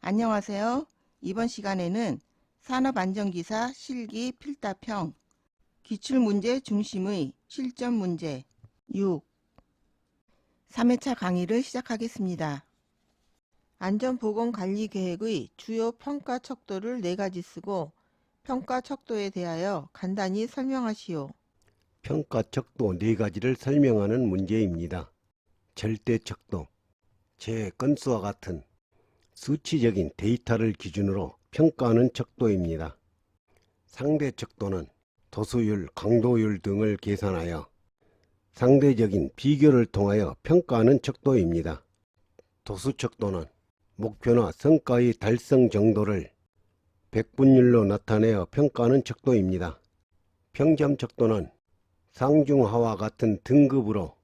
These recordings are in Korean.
안녕하세요. 이번 시간에는 산업안전기사 실기 필답형 기출문제 중심의 실전문제 6 3회차 강의를 시작하겠습니다. 안전보건관리계획의 주요 평가 척도를 4가지 쓰고 평가 척도에 대하여 간단히 설명하시오. 평가 척도 4가지를 설명하는 문제입니다. 절대 척도, 제 건수와 같은 수치적인 데이터를 기준으로 평가하는 척도입니다. 상대 척도는 도수율, 강도율 등을 계산하여 상대적인 비교를 통하여 평가하는 척도입니다. 도수 척도는 목표나 성과의 달성 정도를 백분율로 나타내어 평가하는 척도입니다. 평점 척도는 상중하와 같은 등급으로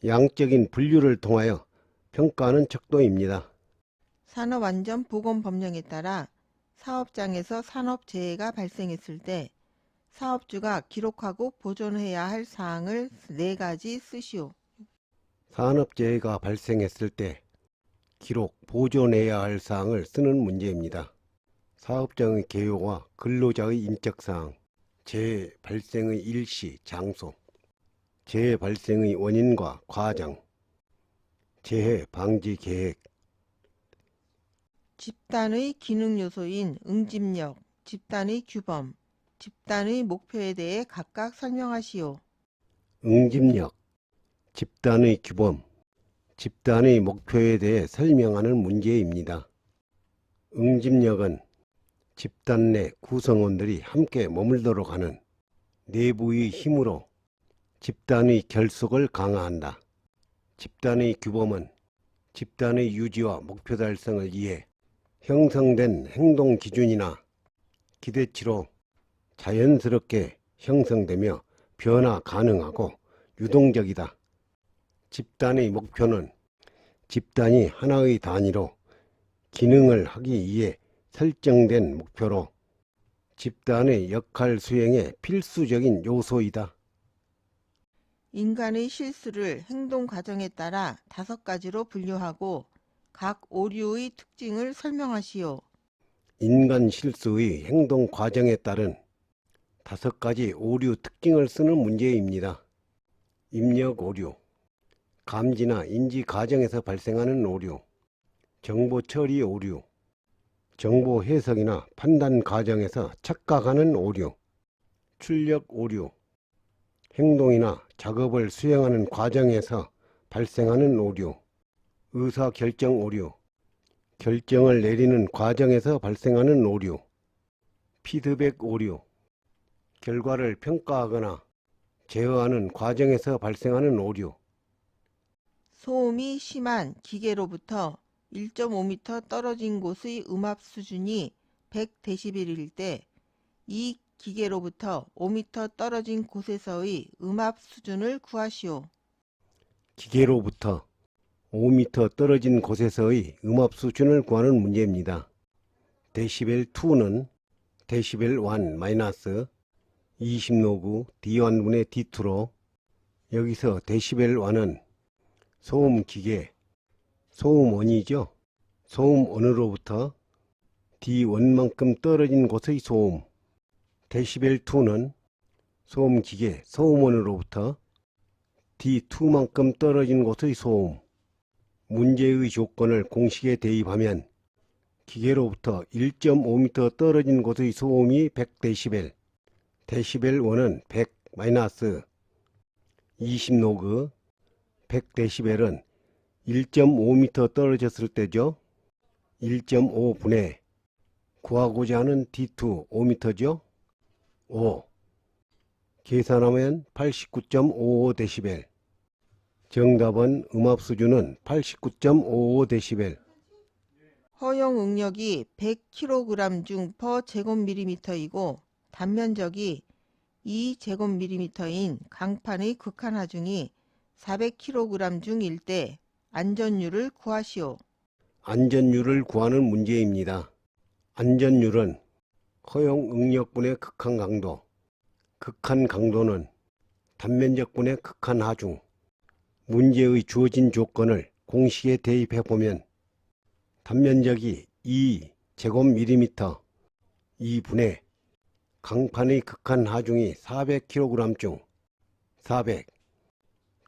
양적인 분류를 통하여 평가하는 척도입니다. 산업안전보건법령에 따라 사업장에서 산업재해가 발생했을 때 사업주가 기록하고 보존해야 할 사항을 4가지 쓰시오. 산업재해가 발생했을 때 기록, 보존해야 할 사항을 쓰는 문제입니다. 사업장의 개요와 근로자의 인적사항, 재해 발생의 일시, 장소, 재해 발생의 원인과 과정, 재해 방지 계획, 집단의 기능 요소인 응집력, 집단의 규범, 집단의 목표에 대해 각각 설명하시오. 응집력, 집단의 규범, 집단의 목표에 대해 설명하는 문제입니다. 응집력은 집단 내 구성원들이 함께 머물도록 하는 내부의 힘으로 집단의 결속을 강화한다. 집단의 규범은 집단의 유지와 목표 달성을 위해 형성된 행동 기준이나 기대치로 자연스럽게 형성되며 변화 가능하고 유동적이다. 집단의 목표는 집단이 하나의 단위로 기능을 하기 위해 설정된 목표로 집단의 역할 수행에 필수적인 요소이다. 인간의 실수를 행동 과정에 따라 5가지로 분류하고 각 오류의 특징을 설명하시오. 인간 실수의 행동 과정에 따른 5가지 오류 특징을 쓰는 문제입니다. 입력 오류, 감지나 인지 과정에서 발생하는 오류, 정보 처리 오류, 정보 해석이나 판단 과정에서 착각하는 오류, 출력 오류, 행동이나 작업을 수행하는 과정에서 발생하는 오류, 의사결정 오류, 결정을 내리는 과정에서 발생하는 오류, 피드백 오류, 결과를 평가하거나 제어하는 과정에서 발생하는 오류, 소음이 심한 기계로부터 1.5m 떨어진 곳의 음압 수준이 100dB일 때 이 기계로부터 5m 떨어진 곳에서의 음압 수준을 구하시오. 기계로부터 5m 떨어진 곳에서의 음압 수준을 구하는 문제입니다. 데시벨 2는 데시벨 1 마이너스 20로그 D1분의 D2로 여기서 데시벨 1은 소음기계, 소음원이죠. 소음원으로부터 D1만큼 떨어진 곳의 소음, 데시벨 2는 소음기계, 소음원으로부터 D2만큼 떨어진 곳의 소음. 문제의 조건을 공식에 대입하면 기계로부터 1.5m 떨어진 곳의 소음이 100dB, 데시벨 1은 100 마이너스 20로그 100dB은 1.5m 떨어졌을 때죠. 1.5분의 구하고자 하는 D2 5m죠. 5 계산하면 89.55dB. 정답은 음압 수준은 89.55dB. 허용 응력이 100kg 중 per 제곱밀리미터이고 단면적이 2제곱밀리미터인 강판의 극한하중이 400kg 중일 때 안전율을 구하시오. 안전율을 구하는 문제입니다. 안전율은 허용 응력분의 극한 강도, 극한 강도는 단면적분의 극한 하중, 문제의 주어진 조건을 공식에 대입해보면 단면적이 2 제곱밀리미터 2분의 강판의 극한 하중이 400kg 중 400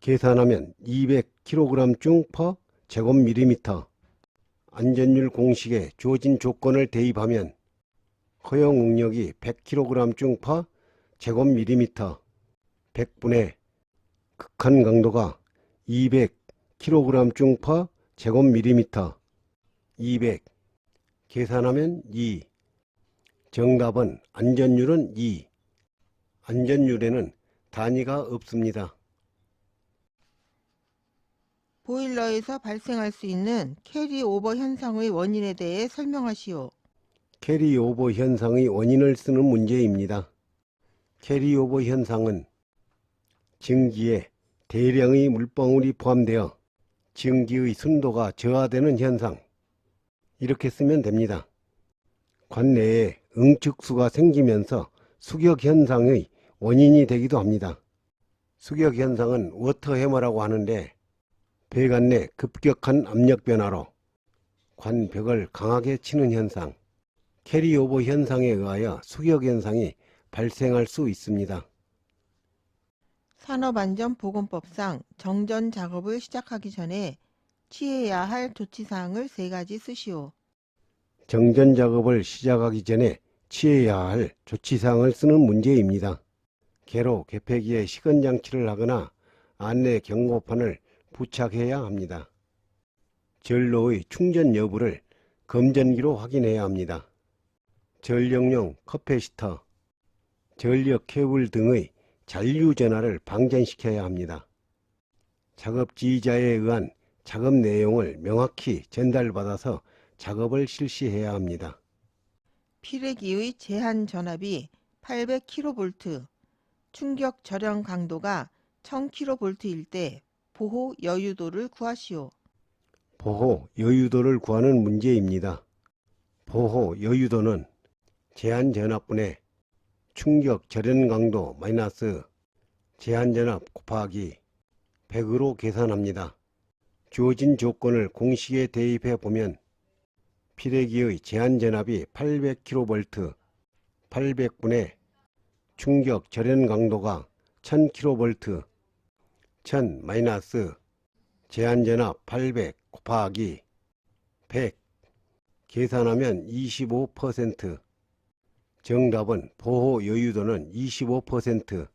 계산하면 200kg 중 per 제곱밀리미터 안전율 공식에 주어진 조건을 대입하면 허용 응력이 100kg 중 per 제곱밀리미터 100분의 극한 강도가 200kg 중 per 제곱밀리미터 200 계산하면 2 정답은 안전율은 2 안전율에는 단위가 없습니다. 보일러에서 발생할 수 있는 캐리오버 현상의 원인에 대해 설명하시오. 캐리오버 현상의 원인을 쓰는 문제입니다. 캐리오버 현상은 증기에 대량의 물방울이 포함되어 증기의 순도가 저하되는 현상, 이렇게 쓰면 됩니다. 관내에 응축수가 생기면서 수격현상의 원인이 되기도 합니다. 수격현상은 워터해머라고 하는데 배관 내 급격한 압력 변화로 관벽을 강하게 치는 현상, 캐리오버 현상에 의하여 수격현상이 발생할 수 있습니다. 산업안전보건법상 정전 작업을 시작하기 전에 취해야 할 조치사항을 3가지 쓰시오. 정전 작업을 시작하기 전에 취해야 할 조치사항을 쓰는 문제입니다. 개로 개폐기에 시건장치를 하거나 안내 경고판을 부착해야 합니다. 전로의 충전 여부를 검전기로 확인해야 합니다. 전력용 커패시터, 전력 케이블 등의 잔류 전하를 방전시켜야 합니다. 작업 지휘자에 의한 작업 내용을 명확히 전달받아서 작업을 실시해야 합니다. 필회기의 제한 전압이 800kV, 충격 절연 강도가 1000kV일 때 보호 여유도를 구하시오. 보호 여유도를 구하는 문제입니다. 보호 여유도는 제한 전압분의 충격 절연 강도 마이너스 제한 전압 곱하기 100으로 계산합니다. 주어진 조건을 공식에 대입해 보면 필회기의 제한 전압이 800kV, 800분의 충격 절연 강도가 1000kV, 1000 마이너스 제한 전압 800 곱하기 100 계산하면 25%. 정답은 보호 여유도는 25%.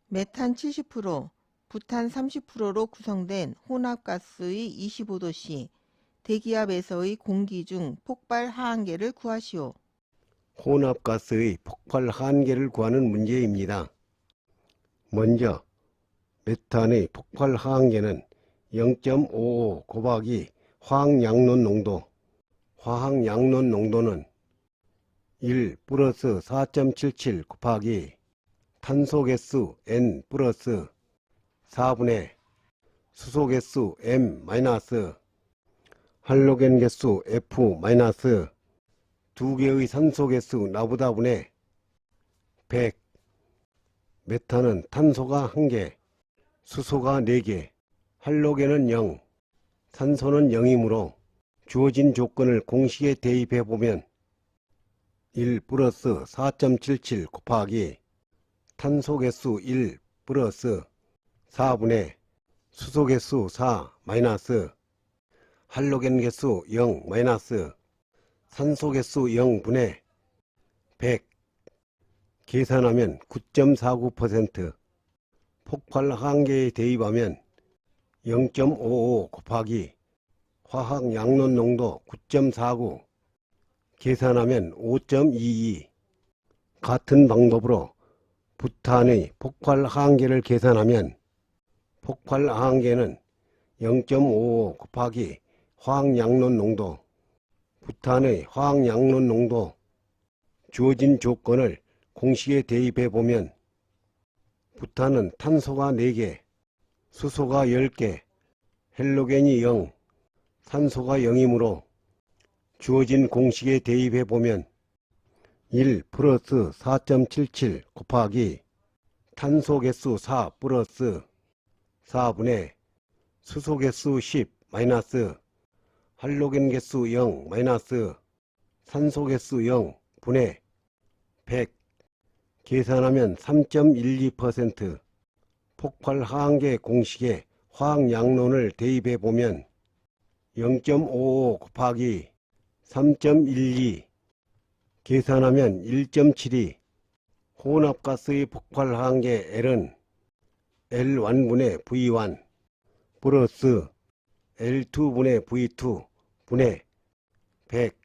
메탄 70%, 부탄 30%로 구성된 혼합가스의 25도씨, 대기압에서의 공기 중 폭발 하한계를 구하시오. 혼합가스의 폭발 하한계를 구하는 문제입니다. 먼저 메탄의 폭발 하한계는 0.55 곱하기 화학양론 농도, 화학양론 농도는 1 플러스 4.77 곱하기 탄소개수 N 플러스 4분의 수소개수 M 마이너스 할로겐 개수 F 마이너스 2개의 산소개수 나보다 분의 100 메탄은 탄소가 1개, 수소가 4개, 할로겐은 0, 산소는 0이므로 주어진 조건을 공식에 대입해 보면 1 플러스 4.77 곱하기 탄소개수 1 플러스 4분의 수소개수 4 마이너스 할로겐 개수 0 마이너스 산소개수 0분의 100 계산하면 9.49%, 폭발 하한계에 대입하면 0.55 곱하기 화학양론 농도 9.49 계산하면 5.22 같은 방법으로 부탄의 폭발 하한계를 계산하면 폭발 하한계는 0.55 곱하기 화학양론 농도 부탄의 화학양론 농도 주어진 조건을 공식에 대입해 보면 부탄은 탄소가 4개, 수소가 10개, 헬로겐이 0, 산소가 0이므로 주어진 공식에 대입해 보면 1 플러스 4.77 곱하기 탄소 개수 4 플러스 4분의 수소 개수 10 마이너스 할로겐 개수 0 마이너스 산소 개수 0 분의 100 계산하면 3.12%. 폭발 하한계 공식에 화학 양론을 대입해 보면 0.55 곱하기 3.12 계산하면 1.72. 혼합가스의 폭발 하한계 L은 L1분의 V1 플러스 L2분의 V2 분의 100.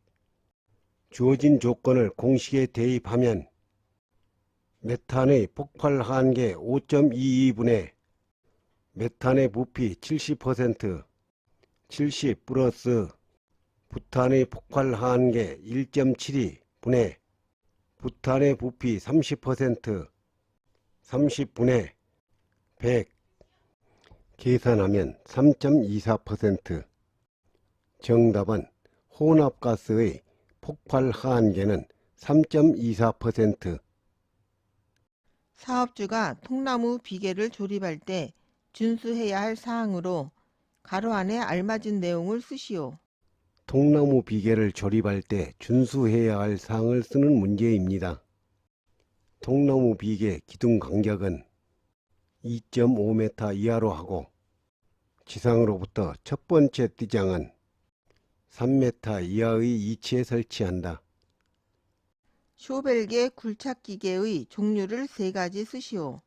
주어진 조건을 공식에 대입하면 메탄의 폭발 하한계 5.22분의 메탄의 부피 70% 70 플러스 부탄의 폭발 하한계 1.72 분의 부탄의 부피 30% 30분의 100 계산하면 3.24%. 정답은 혼합가스의 폭발 하한계는 3.24%. 사업주가 통나무 비계를 조립할 때 준수해야 할 사항으로 가로 안에 알맞은 내용을 쓰시오. 통나무 비계를 조립할 때 준수해야 할 사항을 쓰는 문제입니다. 통나무 비계 기둥 간격은 2.5m 이하로 하고 지상으로부터 첫 번째 띠장은 3m 이하의 위치에 설치한다. 쇼벨계 굴착기계의 종류를 3가지 쓰시오.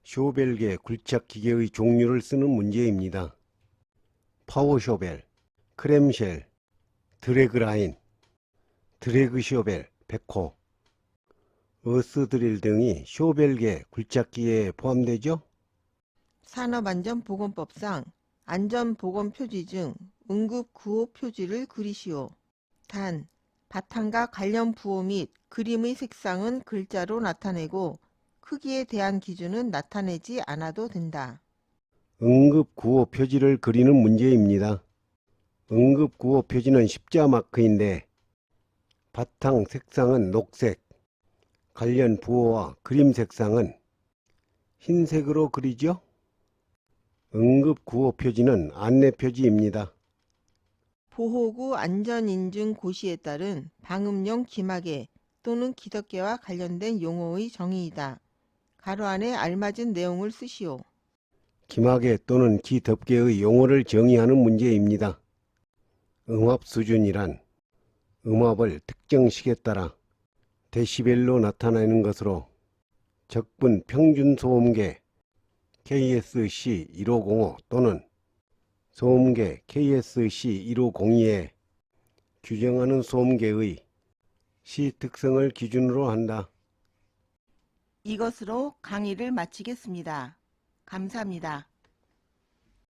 쇼벨계 굴착기계의 종류를 쓰는 문제입니다. 파워쇼벨, 크램쉘, 드래그라인, 드래그쇼벨, 백호, 어스드릴 등이 쇼벨계 굴착기계에 포함되죠? 산업안전보건법상 안전보건표지 중 응급구호 표지를 그리시오. 단, 바탕과 관련 부호 및 그림의 색상은 글자로 나타내고 크기에 대한 기준은 나타내지 않아도 된다. 응급구호 표지를 그리는 문제입니다. 응급구호 표지는 십자 마크인데 바탕 색상은 녹색, 관련 부호와 그림 색상은 흰색으로 그리죠? 응급구호 표지는 안내표지입니다. 보호구 안전인증 고시에 따른 방음용 기막개 또는 기덕개와 관련된 용어의 정의이다. 가로 안에 알맞은 내용을 쓰시오. 기막개 또는 기덮개의 용어를 정의하는 문제입니다. 음압 수준이란 음압을 특정식에 따라 데시벨로 나타내는 것으로 적분 평균 소음계 KSC 1505 또는 소음계 KSC 1502에 규정하는 소음계의 시 특성을 기준으로 한다. 이것으로 강의를 마치겠습니다. 감사합니다.